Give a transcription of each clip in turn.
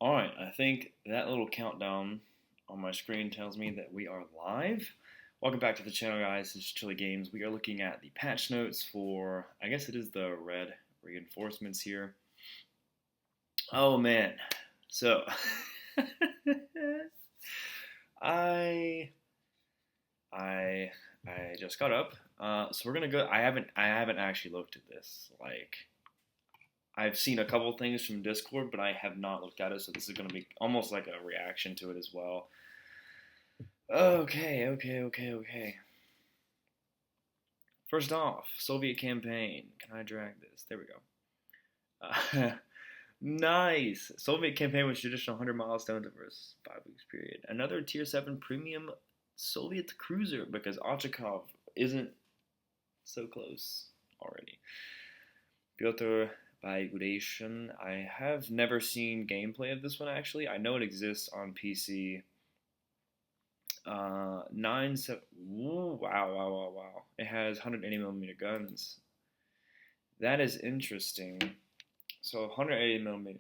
Alright, I think that little countdown on my screen tells me that we are live. Welcome back to the channel, guys. This is Chili Games. We are looking at the patch notes for, I guess it is the red reinforcements here. Oh man. So, I, I, I just got up. So we're gonna go. I haven't actually looked at this. Like, I've seen a couple things from Discord, but I have not looked at it, so this is going to be almost like a reaction to it as well. Okay. First off, Soviet campaign. Can I drag this? There we go. Nice. Soviet campaign with traditional 100 milestones over a 5 weeks period. Another Tier 7 premium Soviet cruiser because Ochakov isn't so close already. Pyotr Bagration. I have never seen gameplay of this one actually. I know it exists on PC. 7. Wow. It has 180 millimeter guns. That is interesting. So 180 millimeter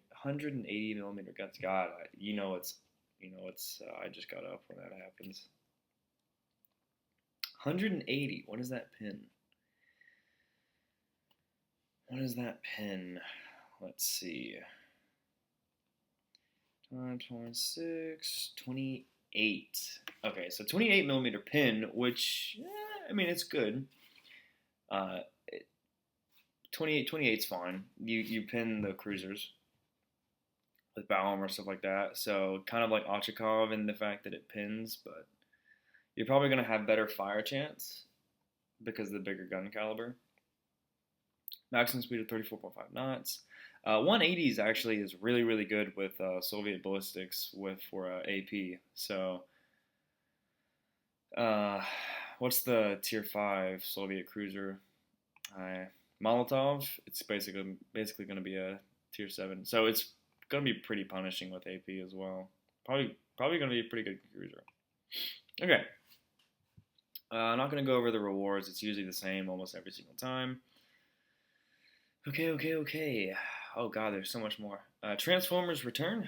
guns. God, I just got up when that happens. 180. What is that pin? What is that pin? Let's see. 26, 28. Okay, so 28 millimeter pin, which, I mean, it's good. 28's fine. You pin the cruisers with bow armor, stuff like that. So kind of like Ochakov in the fact that it pins, but you're probably going to have better fire chance because of the bigger gun caliber. Maximum speed of 34.5 knots. 180s actually is really good with Soviet ballistics for AP. So, what's the Tier 5 Soviet cruiser? Molotov. It's basically going to be a Tier 7. So it's going to be pretty punishing with AP as well. Probably going to be a pretty good cruiser. Okay. I'm not going to go over the rewards. It's usually the same almost every single time. Okay. Oh god, there's so much more. Transformers Return.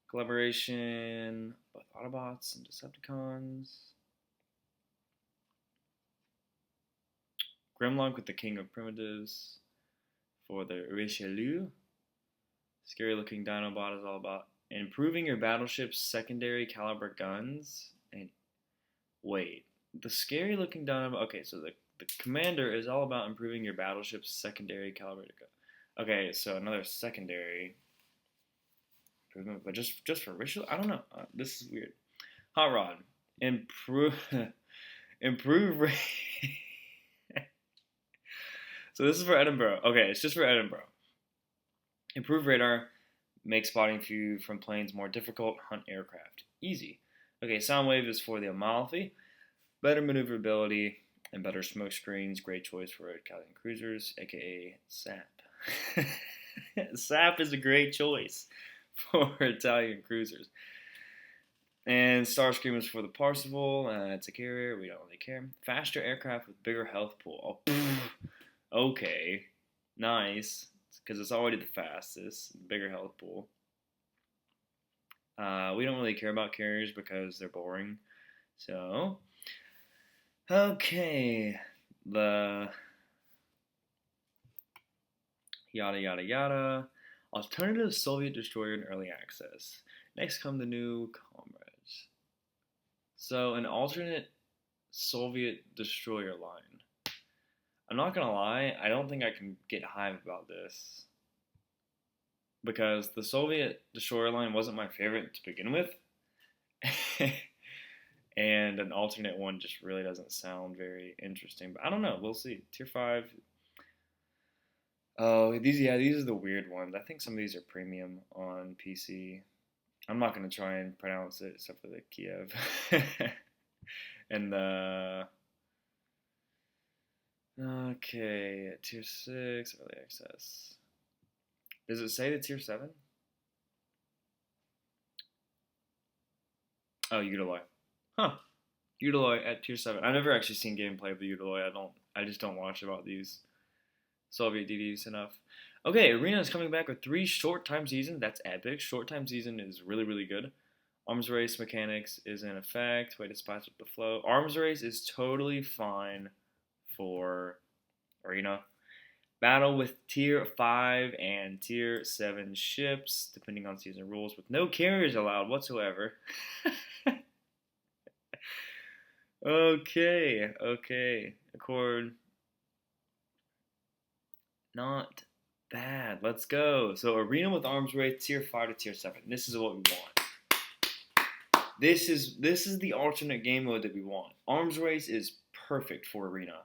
Collaboration with Autobots and Decepticons. Grimlock with the King of Primitives for the Richelieu. Scary looking Dinobot is all about improving your battleship's secondary caliber guns. And wait, the scary looking Dinobot. Okay, so the commander is all about improving your battleship's secondary caliber gun. Okay, so another secondary improvement, but just for Richelieu. I don't know. This is weird. Hot Rod, improve. So this is for Edinburgh. Okay, it's just for Edinburgh. Improve radar, make spotting view from planes more difficult, hunt aircraft. Easy. Okay, Soundwave is for the Amalfi. Better maneuverability and better smoke screens. Great choice for Italian cruisers, aka SAP. SAP is a great choice for Italian cruisers. And Starscream is for the Parsifal. It's a carrier. We don't really care. Faster aircraft with bigger health pool. Oh, okay. Nice. Because it's already the fastest. Bigger health pool. We don't really care about carriers because they're boring. So, okay. The yada. Alternative Soviet destroyer in early access. Next come the new comrades. So an alternate Soviet destroyer line. I'm not gonna lie, I don't think I can get hype about this. Because the Soviet destroyer line wasn't my favorite to begin with. And an alternate one just really doesn't sound very interesting. But I don't know, we'll see. Tier 5. Oh, these are the weird ones. I think some of these are premium on PC. I'm not going to try and pronounce it except for the Kiev. And the... Okay, Tier 6, early access. Does it say the Tier 7? Oh, Udaloy. Huh. Udaloy at Tier 7. I've never actually seen gameplay of the Udaloy. I just don't watch about these Soviet DDs enough. Okay, Arena is coming back with 3 short time seasons. That's epic. Short time season is really, really good. Arms race mechanics is in effect. Way to spice up the flow. Arms race is totally fine for Arena. Battle with Tier 5 and Tier 7 ships, depending on season rules, with no carriers allowed whatsoever. Okay. Accord. Not bad. Let's go. So Arena with arms race, Tier 5 to Tier 7. This is what we want. This is the alternate game mode that we want. Arms race is perfect for Arena.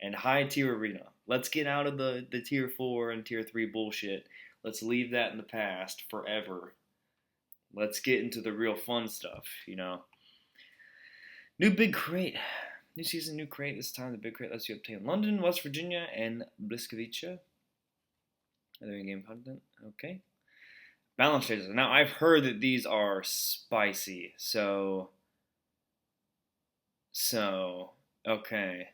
And high tier Arena. Let's get out of the Tier 4 and Tier 3 bullshit. Let's leave that in the past forever. Let's get into the real fun stuff, you know. New big crate. New season, new crate. This time the big crate lets you obtain London, West Virginia, and Bliskovice. Other in-game content. Okay. Balance changes. Now, I've heard that these are spicy. So, okay.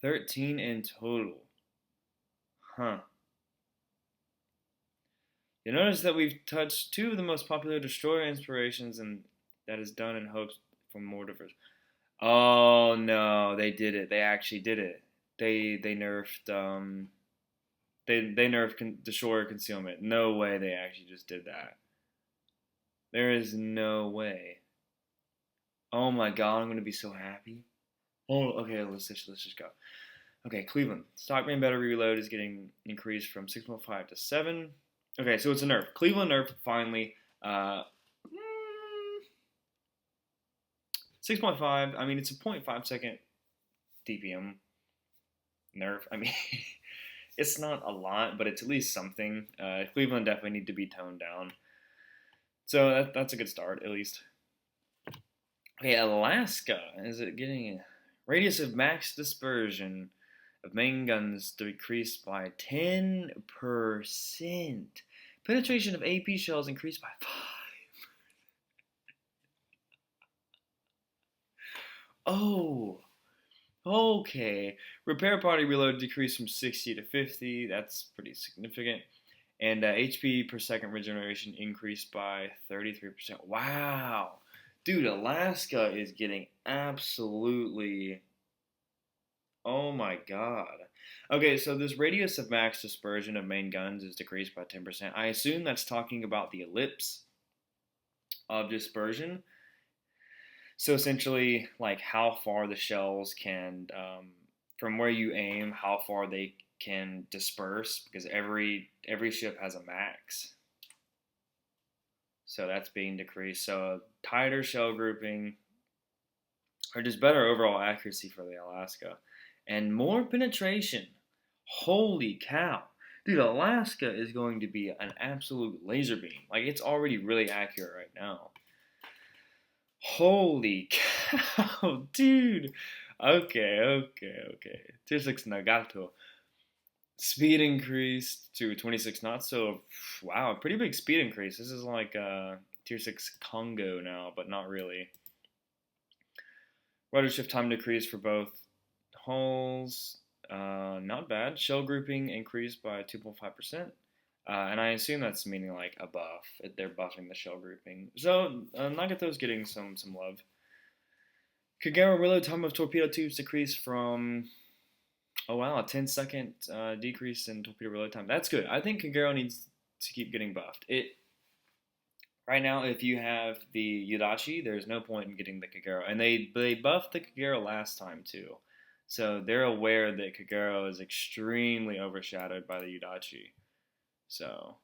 13 in total. Huh. You notice that we've touched 2 of the most popular destroyer inspirations, and that is done in hopes for more diverse. Oh no, they did it. They actually did it. They nerfed they nerfed destroyer concealment. No way they actually just did that. There is no way. Oh my god, I'm gonna be so happy. Oh, okay, let's just go. Okay, Cleveland. Stockman battery reload is getting increased from 6.5 to 7. Okay, so it's a nerf. Cleveland nerf finally. 6.5. I mean, it's a 0.5 second DPM nerf. I mean, it's not a lot, but it's at least something. Cleveland definitely need to be toned down. So that's a good start, at least. Okay, Alaska. Is it getting radius of max dispersion of main guns decreased by 10%. Penetration of AP shells increased by 5. Oh, okay. Repair party reload decreased from 60 to 50. That's pretty significant. And HP per second regeneration increased by 33%. Wow. Dude, Alaska is getting absolutely... Oh my god. Okay, so this radius of max dispersion of main guns is decreased by 10%. I assume that's talking about the ellipse of dispersion. So essentially, like how far the shells can, from where you aim, how far they can disperse, because every ship has a max. So that's being decreased. So tighter shell grouping, or just better overall accuracy for the Alaska. And more penetration. Holy cow. Dude, Alaska is going to be an absolute laser beam. Like, it's already really accurate right now. Holy cow, dude. Okay. Tier 6 Nagato. Speed increased to 26 knots. So, wow, pretty big speed increase. This is like Tier 6 Congo now, but not really. Rudder shift time decreased for both hulls. Not bad. Shell grouping increased by 2.5%. And I assume that's meaning like a buff. They're buffing the shell grouping. So Nagato's getting some love. Kagero reload time of torpedo tubes decreased from, oh wow, a 10-second decrease in torpedo reload time. That's good. I think Kagero needs to keep getting buffed. Right now, if you have the Yudachi, there's no point in getting the Kagero. And they buffed the Kagero last time too. So they're aware that Kagero is extremely overshadowed by the Yudachi. So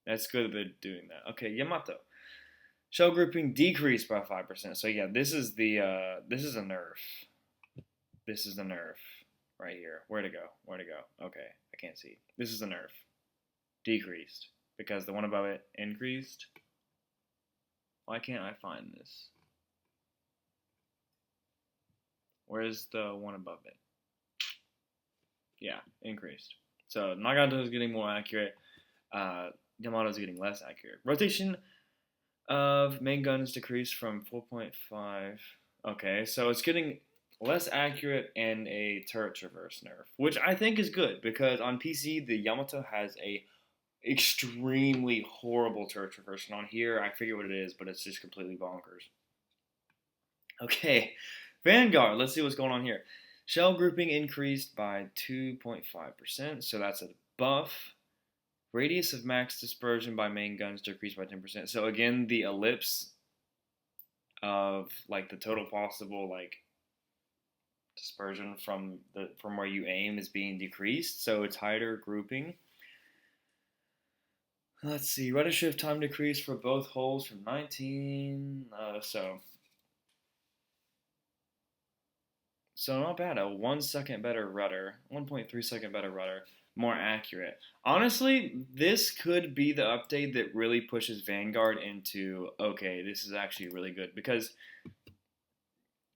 that's good that they're doing that. Okay, Yamato. Shell grouping decreased by 5%. So yeah, this is a nerf. This is the nerf right here. Where to go? Okay, I can't see. This is a nerf. Decreased. Because the one above it increased. Why can't I find this? Where's the one above it? Yeah, increased. So Nagato is getting more accurate. Yamato is getting less accurate. Rotation of main guns decreased from 4.5. Okay, so it's getting less accurate, and a turret traverse nerf, which I think is good because on PC the Yamato has a extremely horrible turret traverse, and on here I forget what it is, but it's just completely bonkers. Okay, Vanguard. Let's see what's going on here. Shell grouping increased by 2.5%, so that's a buff. Radius of max dispersion by main guns decreased by 10%. So again, the ellipse of like the total possible like dispersion from where you aim is being decreased, so it's tighter grouping. Let's see, rudder shift time decreased for both holes from 19. So not bad. A 1 second better rudder, 1.3 second better rudder, more accurate. Honestly, this could be the update that really pushes Vanguard into okay, this is actually really good because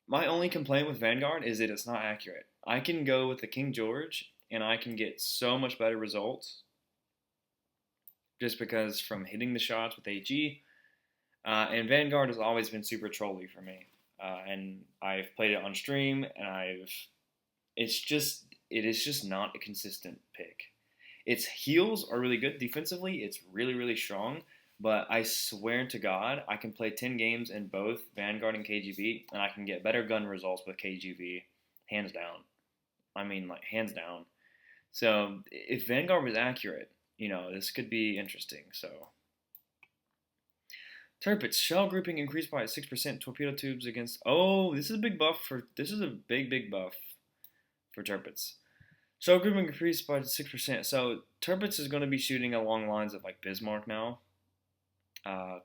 my only complaint with Vanguard is that it's not accurate. I can go with the King George and I can get so much better results just because from hitting the shots with HE. And Vanguard has always been super trolly for me. And I've played it on stream, and it is just not a consistent pick. Its heals are really good. Defensively, it's really, really strong. But I swear to God, I can play 10 games in both Vanguard and KGB, and I can get better gun results with KGB, hands down. I mean, like, hands down. So, if Vanguard was accurate, this could be interesting. So, Terpit's shell grouping increased by 6%. Torpedo tubes against. Oh, this is a big buff for. This is a big buff for Terpit's. Shell grouping increased by 6%. So Terpit's is going to be shooting along lines of like Bismarck now.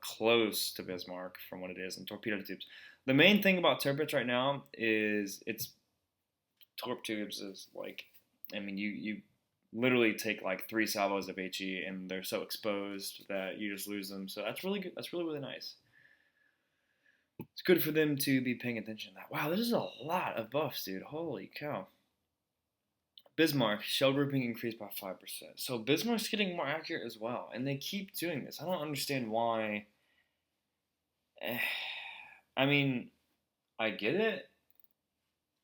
Close to Bismarck from what it is, and torpedo tubes. The main thing about Terpit's right now is its torp tubes is like, I mean, you literally take like 3 salvos of HE and they're so exposed that you just lose them. So that's really good. That's really, really nice. It's good for them to be paying attention to that. Wow, this is a lot of buffs, dude. Holy cow. Bismarck, shell grouping increased by 5%. So Bismarck's getting more accurate as well. And they keep doing this. I don't understand why. I mean, I get it.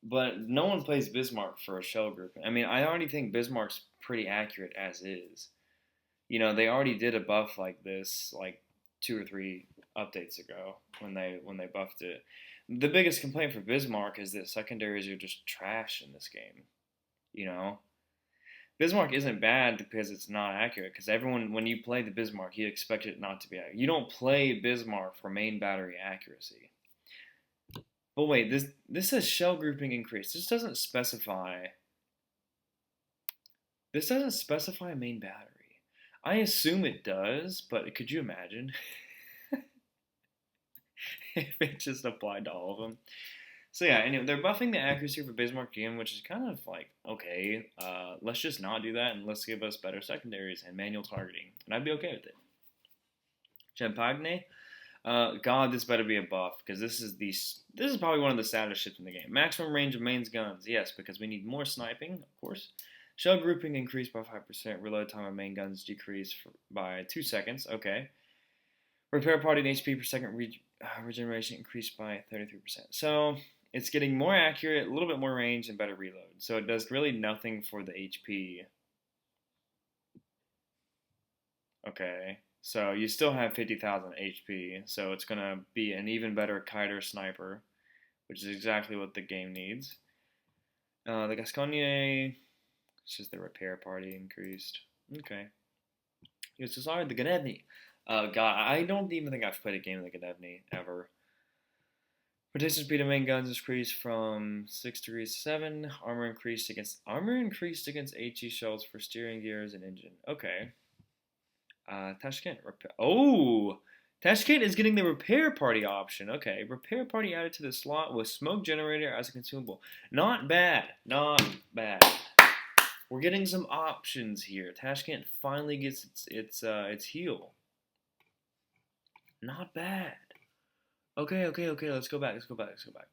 But no one plays Bismarck for a shell grouping. I mean, I already think Bismarck's pretty accurate as is. They already did a buff like this like 2 or 3 updates ago when they buffed it. The biggest complaint for Bismarck is that secondaries are just trash in this game. Bismarck isn't bad because it's not accurate. Because everyone, when you play the Bismarck, you expect it not to be accurate. You don't play Bismarck for main battery accuracy. But wait, this says shell grouping increase. This doesn't specify main battery. I assume it does, but could you imagine if it just applied to all of them? So yeah, anyway, they're buffing the accuracy for Bismarck GM, which is kind of like, okay, let's just not do that and let's give us better secondaries and manual targeting. And I'd be okay with it. Champagne. God, this better be a buff because this is probably one of the saddest ships in the game. Maximum range of mains guns, yes, because we need more sniping, of course. Shell grouping increased by 5%. Reload time of main guns decreased by 2 seconds. Okay. Repair party and HP per second regeneration increased by 33%. So it's getting more accurate, a little bit more range, and better reload. So it does really nothing for the HP. Okay. So you still have 50,000 HP, so it's going to be an even better kiter sniper, which is exactly what the game needs. The Gascogne, it's just the repair party increased. Okay. It's just the Gnevny. God, I don't even think I've played a game of the Gnevny ever. Rotation speed of main guns increased from 6 degrees to 7. Armor increased against HE shells for steering gears and engine. Okay. Tashkent repair. Oh, Tashkent is getting the repair party option. Okay, repair party added to the slot with smoke generator as a consumable. Not bad. Not bad. We're getting some options here. Tashkent finally gets its heal. Not bad. Okay. Let's go back.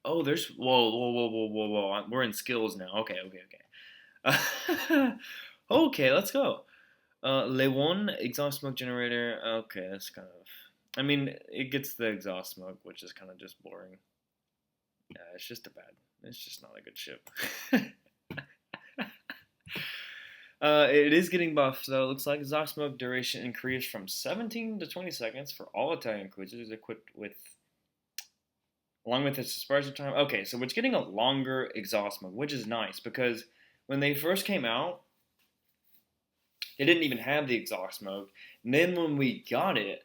Oh, there's whoa. We're in skills now. Okay. Okay, let's go. Lewon, exhaust smoke generator. Okay, that's kind of. I mean, it gets the exhaust smoke, which is kind of just boring. Yeah, it's just It's just not a good ship. It is getting buffed, though. It looks like exhaust smoke duration increased from 17 to 20 seconds for all Italian cruisers equipped with, along with its dispersion time. Okay, so it's getting a longer exhaust smoke, which is nice because when they first came out, they didn't even have the exhaust smoke. And then when we got it,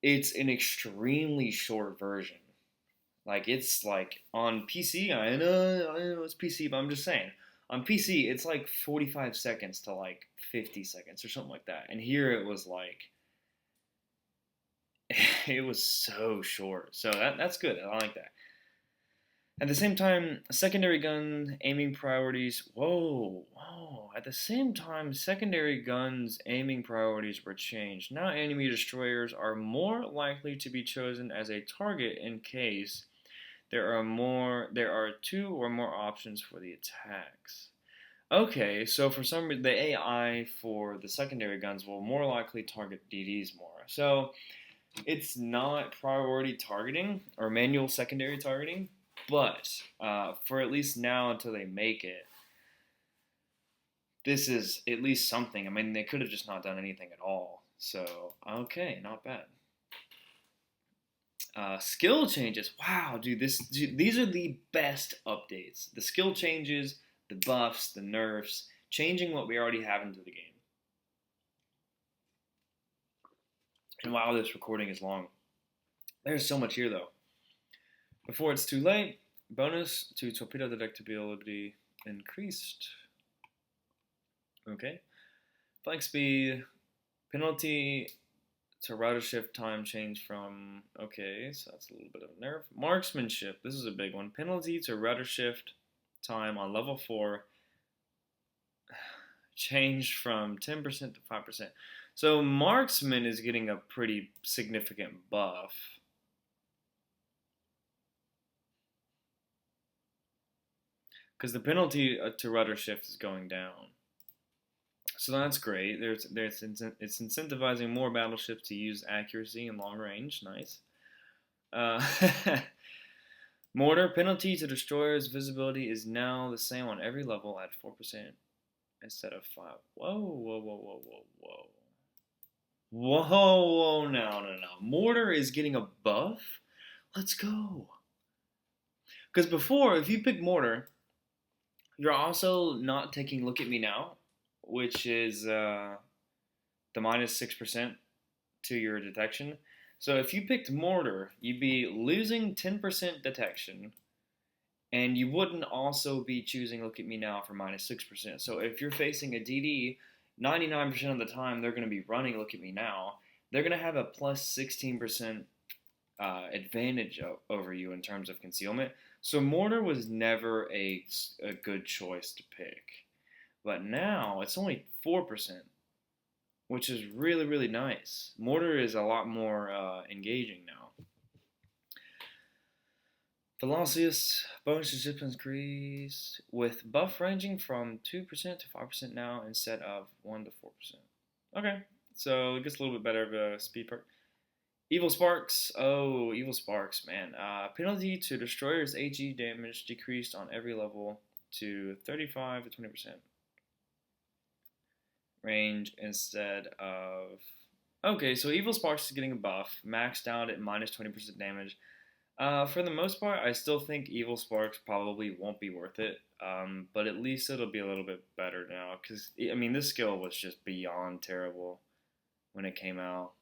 it's an extremely short version. Like, it's like on PC, I know it's PC, but I'm just saying. On PC, it's like 45 seconds to like 50 seconds or something like that. And here it was like, it was so short. So that's good. I like that. At the same time, secondary gun aiming priorities. Whoa. At the same time, secondary guns aiming priorities were changed. Now, enemy destroyers are more likely to be chosen as a target in case there are two or more options for the attacks. Okay, so for some reason, the AI for the secondary guns will more likely target DDs more. So it's not priority targeting or manual secondary targeting, but for at least now until they make it, this is at least something. I mean, they could have just not done anything at all. So, okay, not bad. Skill changes. Wow, dude, these are the best updates. The skill changes, the buffs, the nerfs, changing what we already have into the game. And wow, this recording is long. There's so much here, though. Before it's too late, bonus to torpedo detectability increased. Okay. Flank speed, penalty to router shift time changed from, okay, so that's a little bit of a nerf. Marksmanship, this is a big one. Penalty to router shift time on level 4 changed from 10% to 5%. So marksman is getting a pretty significant buff. Because the penalty to rudder shift is going down. So that's great. It's incentivizing more battleships to use accuracy and long range. Nice. Mortar penalty to destroyers visibility is now the same on every level at 4% instead of 5. Whoa. No. Mortar is getting a buff? Let's go. Because before, if you pick Mortar, you're also not taking Look at Me Now, which is the minus 6% to your detection. So if you picked Mortar, you'd be losing 10% detection, and you wouldn't also be choosing Look at Me Now for minus 6%. So if you're facing a DD, 99% of the time they're going to be running Look at Me Now. They're going to have a plus 16% advantage over you in terms of concealment. So Mortar was never a good choice to pick. But now it's only 4%, which is really, really nice. Mortar is a lot more engaging now. Velocious bonus to ship increase with buff ranging from 2% to 5% now instead of 1 to 4%. Okay, so it gets a little bit better of a speed perk. Evil Sparks. Oh, Evil Sparks, man. Penalty to destroyers' AG damage decreased on every level to 35 to 20%. Range instead of... Okay, so Evil Sparks is getting a buff, maxed out at minus 20% damage. For the most part, I still think Evil Sparks probably won't be worth it, but at least it'll be a little bit better now, because, I mean, this skill was just beyond terrible when it came out.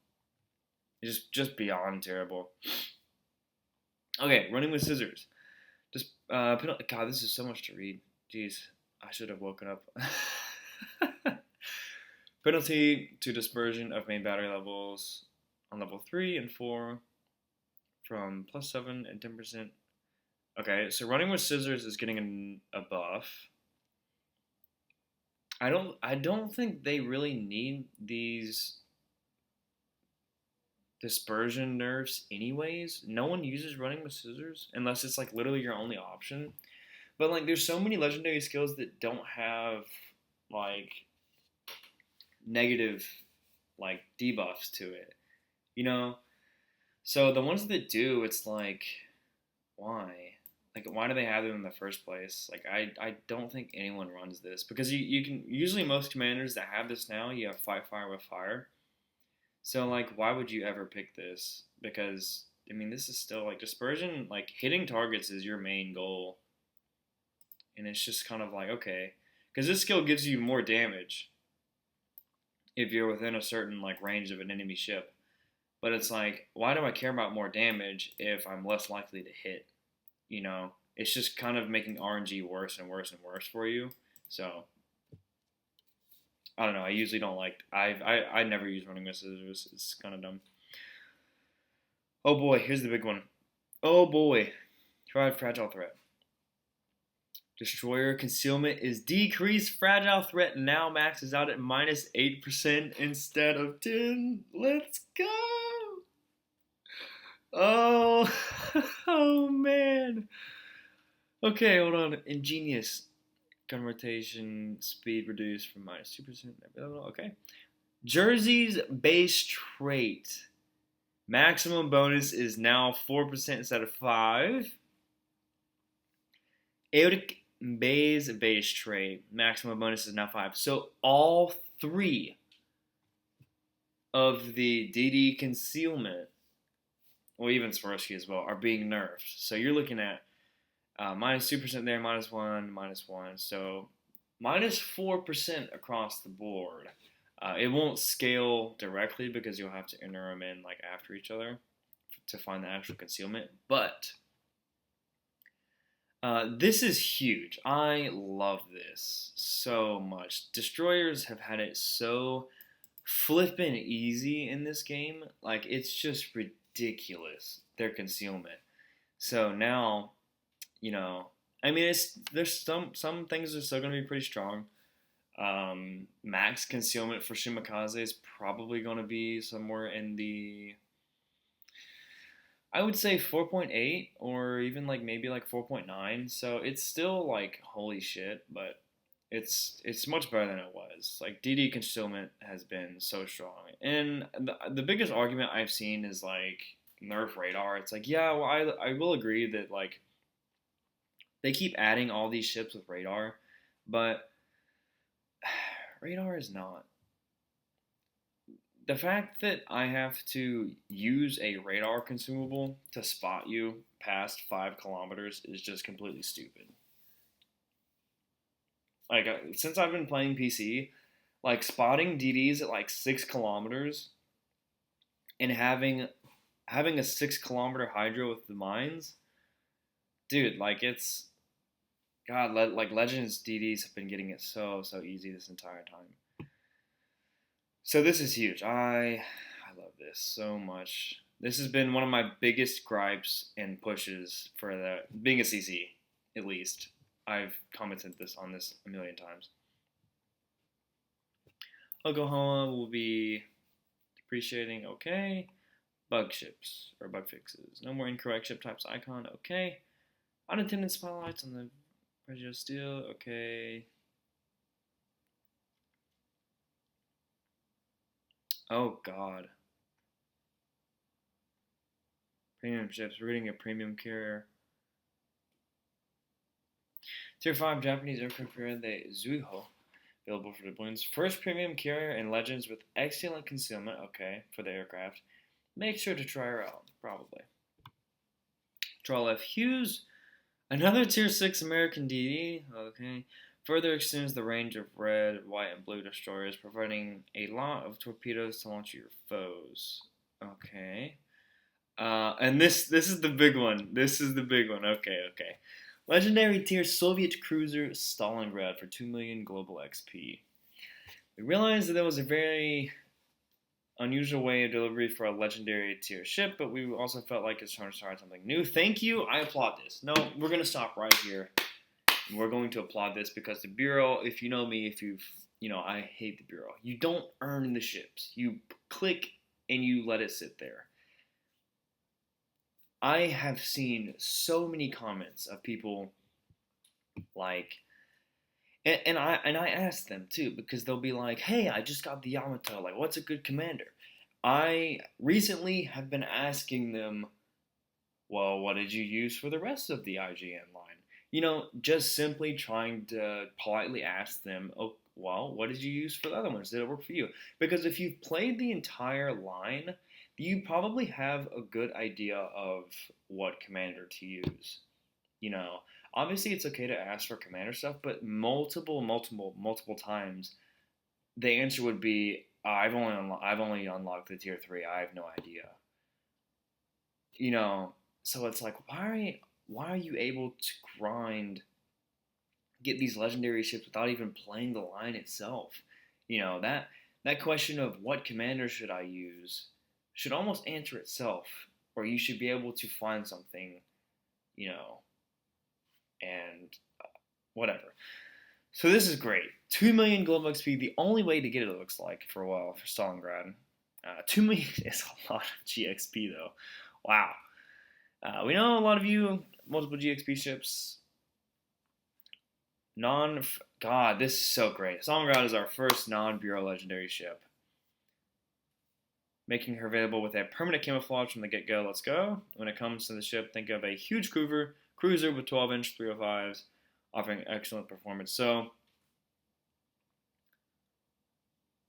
Just beyond terrible. Okay, running with scissors. Just, God, this is so much to read. Jeez, I should have woken up. Penalty to dispersion of main battery levels on level 3 and 4 from plus 7 and 10%. Okay, so running with scissors is getting a buff. I don't think they really need these dispersion nerfs anyways. No one uses running with scissors unless it's like literally your only option. But like there's so many legendary skills that don't have like negative like debuffs to it, you know? So the ones that do, it's like, why? Like, why do they have them in the first place? Like, I don't think anyone runs this because you can usually most commanders that have this now you have fight fire with fire. So like, why would you ever pick this? Because I mean, this is still like dispersion. Like hitting targets is your main goal, and it's just kind of like okay, because this skill gives you more damage if you're within a certain like range of an enemy ship. But it's like, why do I care about more damage if I'm less likely to hit? You know, it's just kind of making RNG worse and worse and worse for you. So I don't know. I usually don't like. I never use running misses. It's kind of dumb. Oh boy, here's the big one. Oh boy, try fragile threat. Destroyer concealment is decreased. Fragile threat now maxes out at -8% instead of 10. Let's go. Oh, oh man. Okay, hold on. Ingenious. Gun rotation speed reduced from -2%. Okay. Jersey's base trait. Maximum bonus is now 4% instead of 5. Aeolic Bay's base trait. Maximum bonus is now 5. So all 3 of the DD concealment, or even Swarovski as well, are being nerfed. So you're looking at -2% there, -1, -1. So -4% across the board. It won't scale directly because you'll have to enter them in like after each other to find the actual concealment. But this is huge. I love this so much. Destroyers have had it so flippin' easy in this game. Like, it's just ridiculous, their concealment. So now, you know, I mean, there's some things are still going to be pretty strong. Max concealment for Shimakaze is probably going to be somewhere in the, I would say 4.8 or even like maybe like 4.9. So it's still like holy shit, but it's much better than it was. Like DD concealment has been so strong, and the biggest argument I've seen is like nerf radar. It's like yeah, well I will agree that like they keep adding all these ships with radar, but radar is not. The fact that I have to use a radar consumable to spot you past 5 kilometers is just completely stupid. Like, since I've been playing PC, like, spotting DDs at, like, 6 kilometers and having a 6 kilometer Hydra with the mines, dude, like, it's, God, like, Legends DDs have been getting it so easy this entire time. So this is huge. I love this so much. This has been one of my biggest gripes and pushes for the being a CC, at least. I've commented on this a million times. Oklahoma will be depreciating. Okay. Bug ships or bug fixes. No more incorrect ship types icon. Okay. Unattended spotlights on the Prejudice Steel. Okay. Oh God. Premium ships. We're getting a premium carrier. Tier 5 Japanese aircraft carrier, the Zuiho, available for deployments. First premium carrier in Legends with excellent concealment, okay, for the aircraft. Make sure to try her out, probably. Draw F. Hughes, another Tier 6 American DD, okay. Further extends the range of red, white, and blue destroyers, providing a lot of torpedoes to launch your foes. Okay. And this is the big one. This is the big one. Okay. Legendary tier Soviet cruiser Stalingrad for 2 million global XP. We realized that there was a very unusual way of delivery for a legendary tier ship, but we also felt like it's trying to start something new. Thank you. I applaud this. No, we're going to stop right here. And we're going to applaud this because the Bureau, if you know me, I hate the Bureau. You don't earn the ships. You click and you let it sit there. I have seen so many comments of people like, and I ask them too, because they'll be like, hey, I just got the Yamato, like, what's a good commander? I recently have been asking them Well, what did you use for the rest of the IGN line? You know, just simply trying to politely ask them, oh, well, what did you use for the other ones? Did it work for you? Because if you've played the entire line, you probably have a good idea of what commander to use. You know, obviously it's okay to ask for commander stuff, but multiple times, the answer would be, I've only unlocked the tier 3. I have no idea. You know, so it's like, why are you able to grind, get these legendary ships without even playing the line itself? You know, that question of what commander should I use should almost answer itself, or you should be able to find something, you know, and whatever. So this is great. 2 million global XP, the only way to get it, looks like, for a while, for Stalingrad. 2 million is a lot of GXP, though. Wow. We know a lot of you, multiple GXP ships. God, this is so great. Stalingrad is our first non-Bureau legendary ship. Making her available with a permanent camouflage from the get-go. Let's go. When it comes to the ship, think of a huge cruiser with 12-inch 305s, offering excellent performance. So,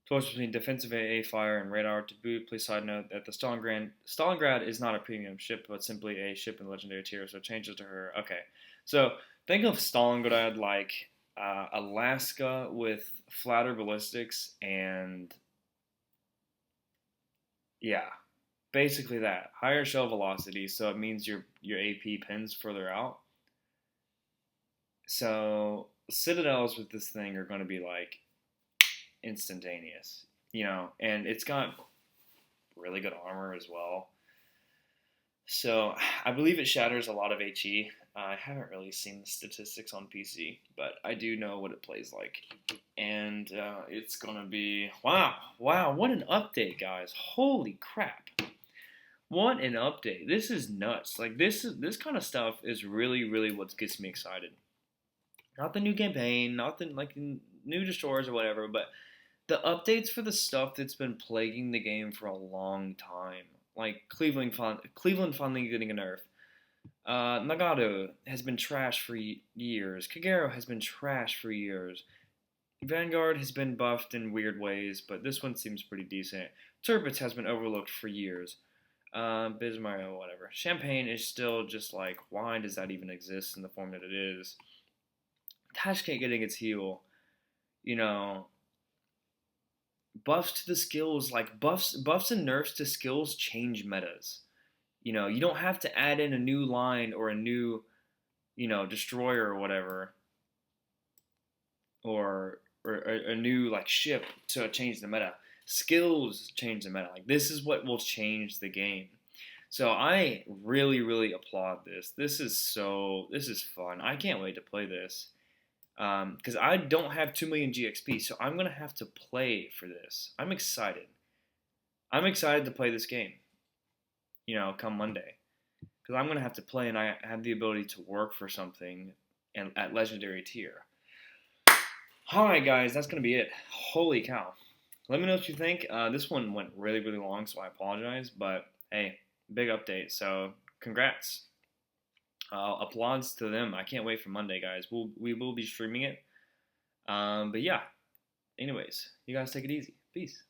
choice between defensive AA fire and radar to boot. Please side note that the Stalingrad is not a premium ship, but simply a ship in the legendary tier, so changes to her. Okay, so think of Stalingrad like Alaska with flatter ballistics and yeah, basically that. Higher shell velocity, so it means your AP pins further out. So citadels with this thing are going to be like instantaneous, you know, and it's got really good armor as well. So I believe it shatters a lot of HE. I haven't really seen the statistics on PC, but I do know what it plays like. And it's going to be, wow, what an update, guys. Holy crap. What an update. This is nuts. Like, this kind of stuff is really what gets me excited. Not the new campaign, not the, like, new destroyers or whatever, but the updates for the stuff that's been plaguing the game for a long time. Like, Cleveland finally getting a nerf. Nagato has been trash for years. Kagero has been trash for years. Vanguard has been buffed in weird ways, but this one seems pretty decent. Terpit has been overlooked for years. Bismarck, whatever. Champagne is still just like, why does that even exist in the form that it is? Tashkent getting its heal. You know, buffs to the skills, like buffs and nerfs to skills change metas. You know, you don't have to add in a new line or a new, you know, destroyer or whatever, or a new like ship to change the meta. Skills change the meta. Like, this is what will change the game. So I really applaud this. This is fun. I can't wait to play this. Because I don't have 2 million GXP, so I'm going to have to play for this. I'm excited. I'm excited to play this game, you know, come Monday. Because I'm going to have to play, and I have the ability to work for something at Legendary tier. Alright, guys, that's going to be it. Holy cow. Let me know what you think. This one went really long, so I apologize. But, hey, big update, so congrats. Applauds to them. I can't wait for Monday, guys. We will be streaming it. But yeah. Anyways, you guys take it easy. Peace.